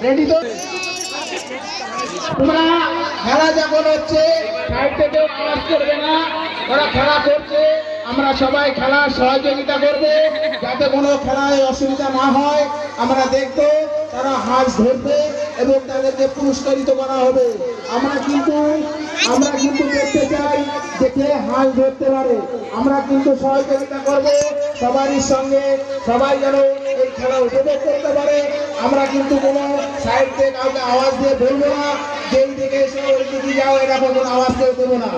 Ready তো? তোমরা খেলা যখন হচ্ছে সাইড থেকে আওয়াজ করবে না, ওরা খেলা করছে, আমরা সবাই খেলার সহযোগিতা করব যাতে কোনো খেলায় অসুবিধা না হয়। আমরা দেখবো তারা হাঁস ধরবে এবং তাদেরকে পুরস্কৃত করা হবে। আমরা কিন্তু দেখতে চাই যে কে হাঁস ধরতে পারে। আমরা কিন্তু সহযোগিতা করব সবারই সঙ্গে, সবাই যেন এই খেলা উপভোগ করতে পারে। আমরা কিন্তু কোনো সাইড থেকে কাউকে আওয়াজ দিয়ে বলবো না যে এই দিকে এসে ওই দিকে যাও, এটা কোনো আওয়াজ দিয়ে দেবো না,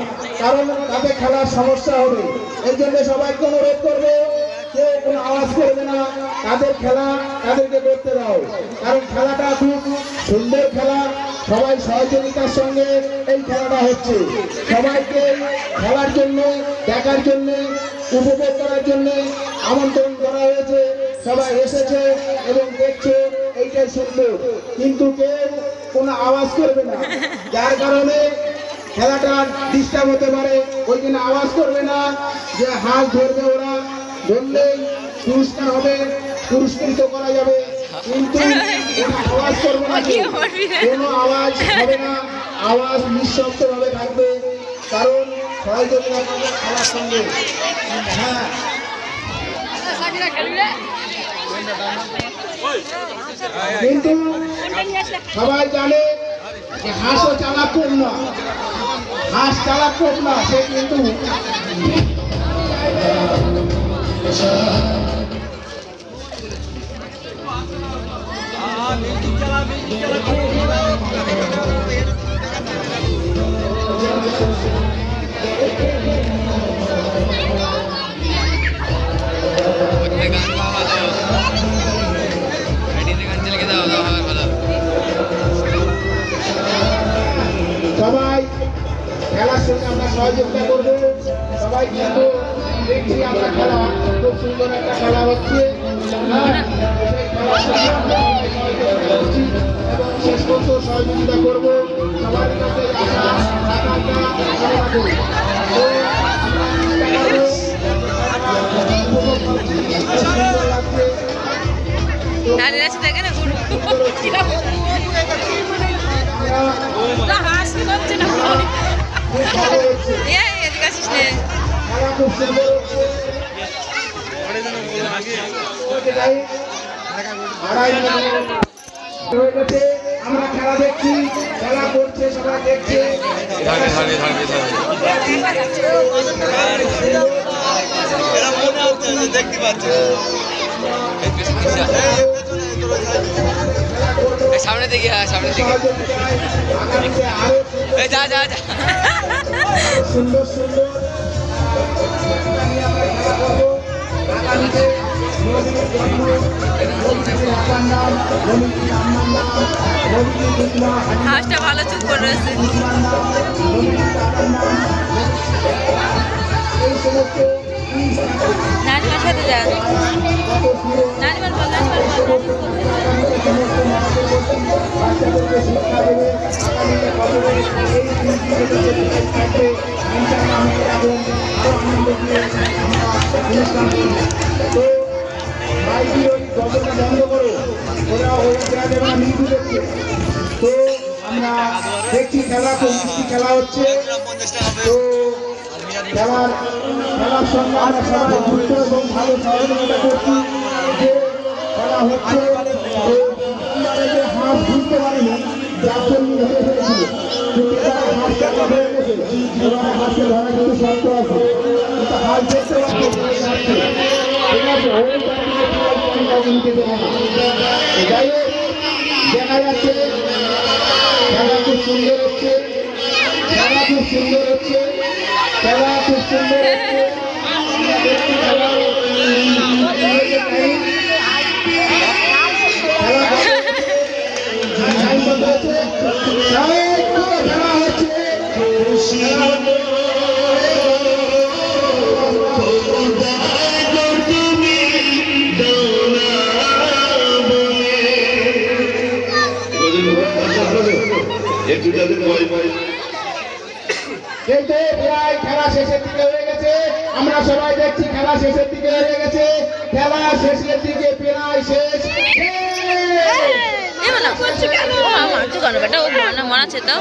কারণ তাতে খেলার সমস্যা হবে। এই জন্য সবাইকে অনুরোধ করবো কেউ কোনো আওয়াজ করবে না, তাদের খেলা তাদেরকে করতে দাও, কারণ খেলাটা খুব সুন্দর খেলা। সবাই সহযোগিতার সঙ্গে এই খেলাটা হচ্ছে। সবাইকে খেলার জন্য, দেখার জন্য, উপভোগ করার জন্য আমন্ত্রণ করা হয়েছে। সবাই এসেছে এবং দেখছে, এইটাই সুন্দর। কিন্তু কেউ কোনো আওয়াজ করবে না, যার কারণে খেলাটা ডিস্টার্ব হতে পারে। ওই জন্য আওয়াজ করবে না যে হাঁস ধরবে, ওরা ধরলেই পুরস্কার হবে, পুরস্কৃত করা যাবে, কিন্তু আওয়াজ করবে না, কোনো আওয়াজ হবে না, আওয়াজ নিঃশব্দ ভাবে থাকবে, কারণ সহযোগিতা করবে খেলার সঙ্গে। হ্যাঁ, কিন্তু সবাই জানে যে হাঁসও চালাক না, হাঁস চালাক না, সে কিন্তু সবাই খেলার সঙ্গে আমরা সহযোগিতা করবো। সবাই কিন্তু দেখছি আমরা খেলা খুব সুন্দর একটা খেলা হচ্ছে, এবং শেষ পর্যন্ত সহযোগিতা করবো। সবার কাছে আমরা খেলা দেখছি, খেলা করছে, সবাই দেখছে। দেখতে পাচ্ছে সামনে থেকে, হ্যাঁ সামনে থেকে যা যা যা সুন্দর সুন্দর হাঁসটা ভালো চুপ করে রয়েছে। নানিমার সাথে যান, নানিমার বল, বন্ধ করো, ওরা ওই দেখছে। তো আমরা দেখছি খেলা, খুব খেলা হচ্ছে। তো খেলার সঙ্গে আমরা সবাই যুক্ত এবং ভালো সহযোগিতা করছি যে খেলা হচ্ছে। হাঁস বুঝতে পারিনি, যার জন্য হেরে ফেলেছিল, কিন্তু তারা হাঁসটা হয়ে গেছে, এবং হাঁসকে ধরা কিন্তু শক্ত আছে, কিন্তু হাঁস দেখতে পাচ্ছে, ঠিক আছে। যাই হোক, দেখা যাচ্ছে খেলা খুব সুন্দর হচ্ছে, খেলা খুব সুন্দর হচ্ছে, খেলা খুব সুন্দর হচ্ছে। কিন্তু প্রায় খেলা শেষের দিকে হয়ে গেছে, আমরা সবাই দেখছি খেলা শেষের দিকে হয়ে গেছে, খেলা শেষের দিকে প্রায় শেষ। কেন বেটা ও মনে মনে আছে তো